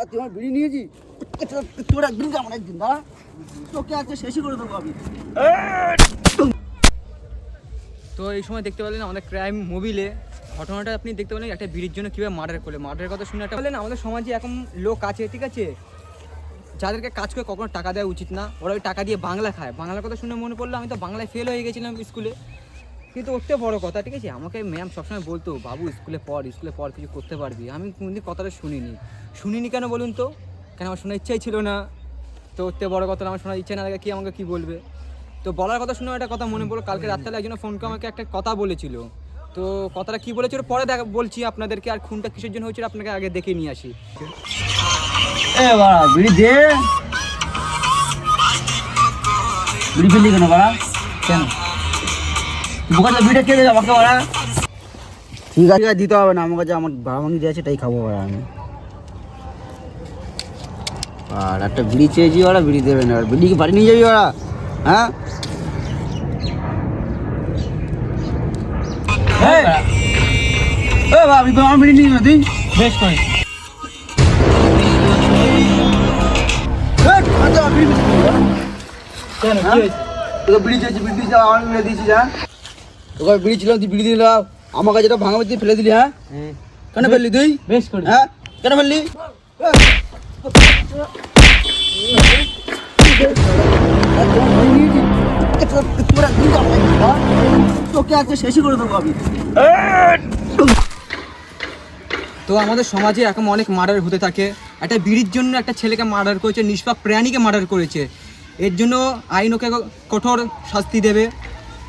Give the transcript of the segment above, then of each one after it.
তুই আমার বিড়ি নিয়েছিস? তোর একদিন কেমন একদিন দাঁড়া, তোকে আজকে শেষই করে দেবো আমি। তো এই সময় দেখতে পেলেন আমাদের ক্রাইম মোবিলে ঘটনাটা আপনি দেখতে পেলেন একটা বিড়ির জন্য কীভাবে মার্ডার করলে। মার্ডারের কথা শুনে একটা বললেন আমাদের সমাজে এখন লোক আছে, ঠিক আছে, যাদেরকে কাজ করে কখনো টাকা দেওয়া উচিত না, ওরা ওই টাকা দিয়ে বাংলা খায়। বাংলার কথা শুনে মনে পড়লো আমি তো বাংলায় ফেল হয়ে গেছিলাম স্কুলে, কিন্তু ওর থেকে বড়ো কথা, ঠিক আছে, আমাকে ম্যাম সবসময় বলতো বাবু স্কুলে পড় কিছু করতে পারবি। আমি কোনদিন কথাটা শুনিনি কেন বলুন তো, কেন আমার শোনার ইচ্ছাই ছিল না। তো ওর থেকে বড়ো কথা আমার শোনার ইচ্ছা না লাগে কি আমাকে কী বলবে। তো বলার কথা শুনে একটা কথা মনে পড়লো, কালকে রাত্রে একজন ফোন করে আমাকে একটা কথা বলেছিল। তো কথাটা কী বলেছিল পরে বলছি আপনাদেরকে। আর খুনটা কিসের জন্য হয়েছিল আপনাকে আগে দেখে নিয়ে আসি। এ বাড়া বিড়ি দে, বিড়ি ফেললি কেন বাড়া? কেন বোকাটা বিড়িটা কে দেবে আমাকে বাড়া? ঠিক আছে দিতে হবে না, আমার কাছে আমার ভাড়া ভাঙি দিয়ে আছে, তাই খাবো বাড়া আমি। আর একটা বিড়ি চেয়েছি ওরা বিড়ি দেবে না, বিড়ি কি বাড়ি নিয়ে যাবি ওরা? হ্যাঁ আমার বিড়ি নিয়ে তুই বেশ করে তোকে বিড়ি চেয়েছি, বিড়ি দিয়েছি, আমার বিড়ি দিয়েছিস? হ্যাঁ তোকে বিড়ি ছিলাম, তুই বিড়ি দিলাম আমার কাছে, এটা ভাঙা দিয়ে ফেলে দিলি? হ্যাঁ কেন ফেললি তুই? বেশ করে হ্যাঁ কেন ফেললি? তোকে আজকে শেষই করে দেবো আমি। তো আমাদের সমাজে এখন অনেক মার্ডার হতে থাকে। একটা বিড়ির জন্য একটা ছেলেকে মার্ডার করেছে, নিষ্পাপ প্রাণীকে মার্ডার করেছে। এর জন্য আইন ওকে কঠোর শাস্তি দেবে।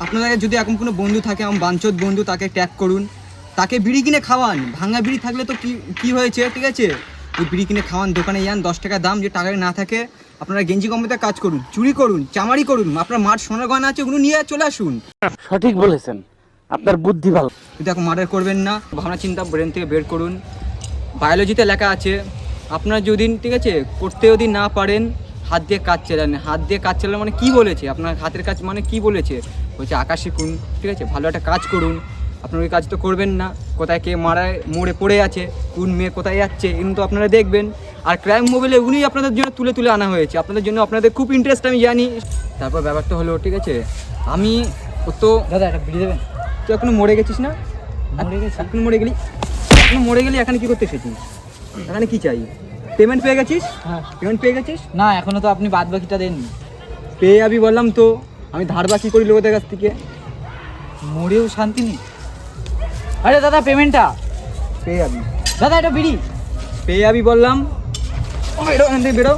আপনাদের যদি এখন কোনো বন্ধু থাকে, আমার বাঞ্ছদ বন্ধু, তাকে ট্যাগ করুন, তাকে বিড়ি কিনে খাওয়ান। ভাঙা বিড়ি থাকলে তো কী হয়েছে, ঠিক আছে, ওই বিড়ি কিনে খাওয়ান, দোকানে যান, 10 টাকা দাম, যে টাকা না থাকে আপনারা গেঞ্জি কোম্পানিতে কাজ করুন, চুরি করুন, চামারি করুন, আপনার মাঠ সোনার গয়না আছে ওগুলো নিয়ে চলে আসুন। সঠিক বলেছেন, আপনার বুদ্ধি ভালো। কিন্তু এখন মার্ডার করবেন না, ভাবনা চিন্তা ব্রেন থেকে বের করুন। বায়োলজিতে লেখা আছে আপনার যদি, ঠিক আছে, করতে যদি না পারেন হাত দিয়ে কাজ চালান। হাত দিয়ে কাজ চালানো মানে কী বলেছে, আপনার হাতের কাজ মানে কী বলেছে, বলছে আকাশ শিখুন, ঠিক আছে, ভালো একটা কাজ করুন। আপনার ওই কাজ তো করবেন না, কোথায় কে মোড়ে পড়ে আছে, কোন মেয়ে কোথায় যাচ্ছে, কিন্তু আপনারা দেখবেন। আর ক্রাইম মোবাইলে উনি আপনাদের জন্য তুলে আনা হয়েছে, আপনাদের জন্য, আপনাদের খুব ইন্টারেস্ট আমি জানি। তারপর ব্যাপারটা হলো, ঠিক আছে, আমি ও তো দাদা একটা বিড়ি দেবেন? তুই এখনো মরে গেছিস না? এখন মরে গেলি এখানে কী করতে এসেছিস? এখানে কী চাই? পেমেন্ট পেয়ে গেছিস? হ্যাঁ পেমেন্ট পেয়ে গেছিস? না এখনো তো আপনি বাদ বাকিটা দেননি। পেয়ে যাবি বললাম তো, আমি ধার বাকি করি লোকেদের কাছ থেকে। মরেও শান্তি নেই। আরে দাদা পেমেন্টটা পেয়ে যাবি দাদা, এটা বিড়ি পেয়ে যাবি বললাম। বেরো এখান থেকে, বেরো।